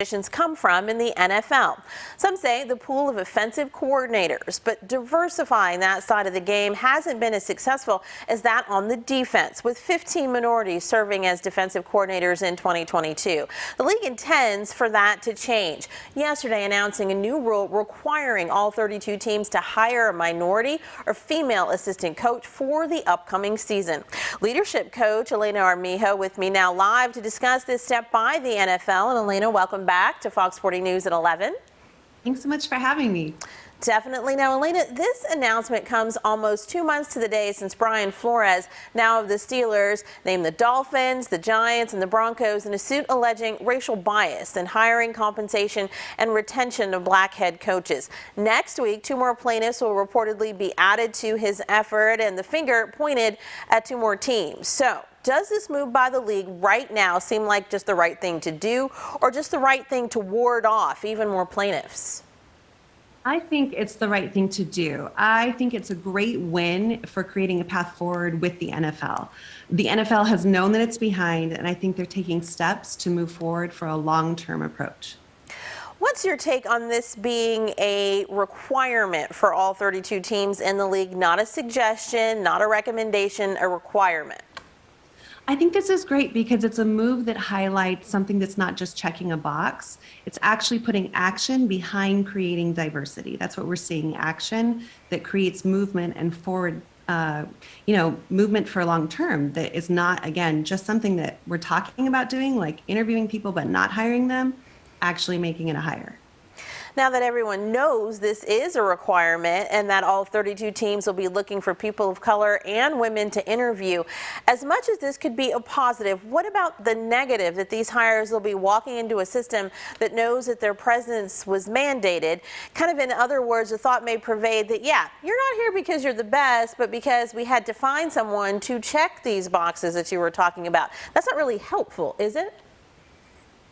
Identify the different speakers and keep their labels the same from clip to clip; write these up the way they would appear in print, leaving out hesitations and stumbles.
Speaker 1: positions come from in the NFL. Some say the pool of offensive coordinators, but diversifying that side of the game hasn't been as successful as that on the defense, with 15 minorities serving as defensive coordinators in 2022. The league intends for that to change, yesterday announcing a new rule requiring all 32 teams to hire a minority or female assistant coach for the upcoming season. Leadership coach Elena Armijo with me now live to discuss this step by the NFL. And Elena, welcome back to Fox 40 News at 11.
Speaker 2: Thanks so much for having me.
Speaker 1: Definitely. Now, Elena, this announcement comes almost 2 months to the day since Brian Flores, now of the Steelers, named the Dolphins, the Giants, and the Broncos in a suit alleging racial bias in hiring, compensation, and retention of black head coaches. Next week, 2 more plaintiffs will reportedly be added to his effort, and the finger pointed at 2 more teams. So, does this move by the league right now seem like just the right thing to do, or just the right thing to ward off even more plaintiffs?
Speaker 2: I think it's the right thing to do. I think it's a great win for creating a path forward with the NFL. The NFL has known that it's behind, and I think they're taking steps to move forward for a long-term approach.
Speaker 1: What's your take on this being a requirement for all 32 teams in the league? Not a suggestion, not a recommendation, a requirement.
Speaker 2: I think this is great because it's a move that highlights something that's not just checking a box. It's actually putting action behind creating diversity. That's what we're seeing, action that creates movement and forward, movement for long term that is not, again, just something that we're talking about doing, like interviewing people but not hiring them, actually making it a hire.
Speaker 1: Now that everyone knows this is a requirement and that all 32 teams will be looking for people of color and women to interview, as much as this could be a positive, what about the negative that these hires will be walking into a system that knows that their presence was mandated? Kind of in other words, the thought may pervade that, yeah, you're not here because you're the best, but because we had to find someone to check these boxes that you were talking about. That's not really helpful, is it?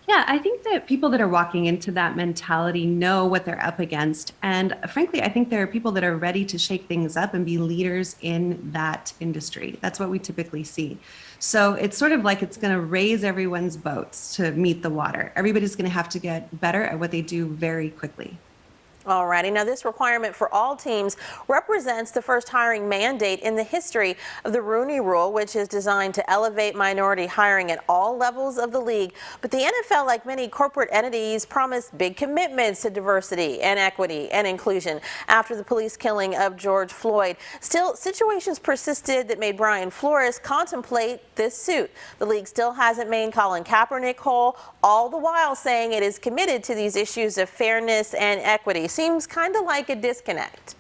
Speaker 2: Yeah, I think that people that are walking into that mentality know what they're up against. And frankly, I think there are people that are ready to shake things up and be leaders in that industry. That's what we typically see. So it's sort of like it's going to raise everyone's boats to meet the water. Everybody's going to have to get better at what they do very quickly.
Speaker 1: Alrighty, now this requirement for all teams represents the first hiring mandate in the history of the Rooney Rule, which is designed to elevate minority hiring at all levels of the league. But the NFL, like many corporate entities, promised big commitments to diversity and equity and inclusion after the police killing of George Floyd. Still, situations persisted that made Brian Flores contemplate this suit. The league still hasn't made Colin Kaepernick whole, all the while saying it is committed to these issues of fairness and equity. Seems kind of like a disconnect.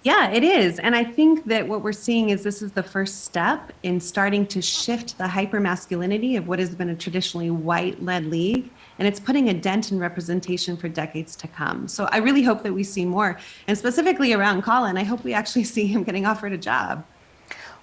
Speaker 2: Yeah, it is. And I think that what we're seeing is this is the first step in starting to shift the hypermasculinity of what has been a traditionally white-led league. And it's putting a dent in representation for decades to come. So I really hope that we see more. And specifically around Colin, I hope we actually see him getting offered a job.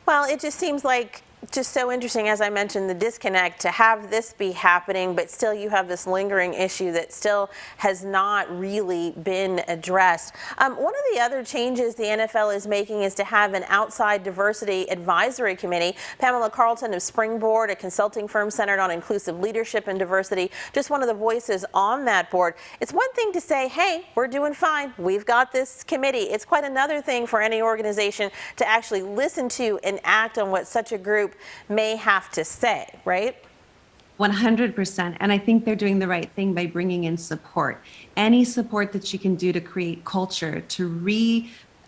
Speaker 1: Well, it just seems like just so interesting, as I mentioned, the disconnect to have this be happening, but still you have this lingering issue that still has not really been addressed. One of the other changes the NFL is making is to have an outside diversity advisory committee. Pamela Carlton of Springboard, a consulting firm centered on inclusive leadership and diversity, just one of the voices on that board. It's one thing to say, hey, we're doing fine, we've got this committee. It's quite another thing for any organization to actually listen to and act on what such a group may have to say, right?
Speaker 2: 100%. And I think they're doing the right thing by bringing in support. Any support that you can do to create culture, to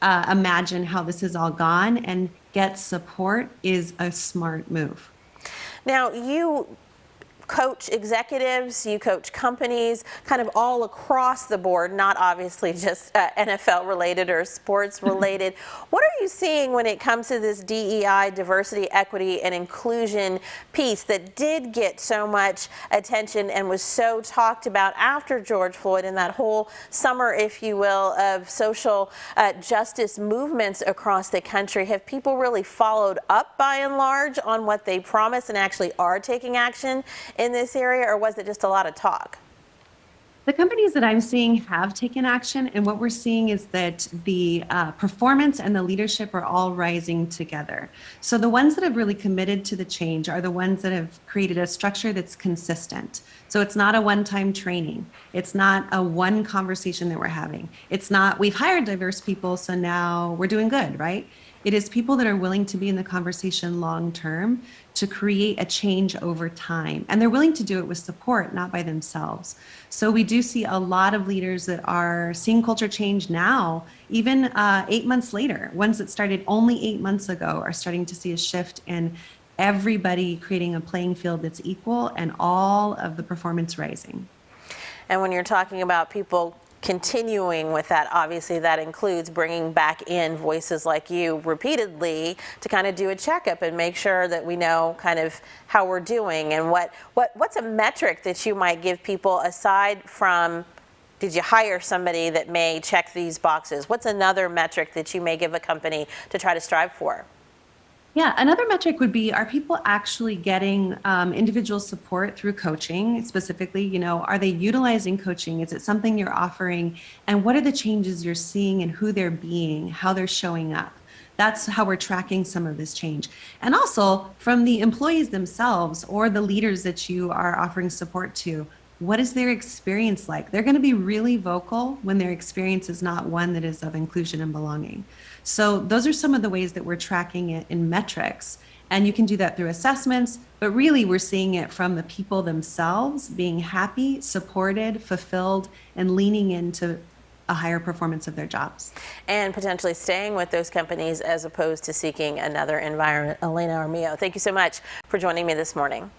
Speaker 2: reimagine how this has all gone and get support is a smart move.
Speaker 1: Now, you coach executives, you coach companies, kind of all across the board, not obviously just NFL related or sports related. What are you seeing when it comes to this DEI, diversity, equity, and inclusion piece that did get so much attention and was so talked about after George Floyd and that whole summer, if you will, of social justice movements across the country? Have people really followed up by and large on what they promised and actually are taking action in this area, or was it just a lot of talk?
Speaker 2: The companies that I'm seeing have taken action, and what we're seeing is that the performance and the leadership are all rising together. So the ones that have really committed to the change are the ones that have created a structure that's consistent. So it's not a one-time training. It's not a one conversation that we're having. It's not, we've hired diverse people, so now we're doing good, right? It is people that are willing to be in the conversation long term to create a change over time. And they're willing to do it with support, not by themselves. So we do see a lot of leaders that are seeing culture change now, even 8 months later. Ones that started only 8 months ago are starting to see a shift in everybody creating a playing field that's equal and all of the performance rising.
Speaker 1: And when you're talking about people continuing with that, obviously that includes bringing back in voices like you repeatedly to kind of do a checkup and make sure that we know kind of how we're doing. And what's a metric that you might give people aside from, did you hire somebody that may check these boxes? What's another metric that you may give a company to try to strive for?
Speaker 2: Yeah, another metric would be, are people actually getting individual support through coaching? Specifically, are they utilizing coaching? Is it something you're offering? And what are the changes you're seeing in who they're being, how they're showing up? That's how we're tracking some of this change. And also from the employees themselves or the leaders that you are offering support to, what is their experience like? They're going to be really vocal when their experience is not one that is of inclusion and belonging. So those are some of the ways that we're tracking it in metrics. And you can do that through assessments, but really we're seeing it from the people themselves being happy, supported, fulfilled, and leaning into a higher performance of their jobs.
Speaker 1: And potentially staying with those companies as opposed to seeking another environment. Elena Armijo, thank you so much for joining me this morning.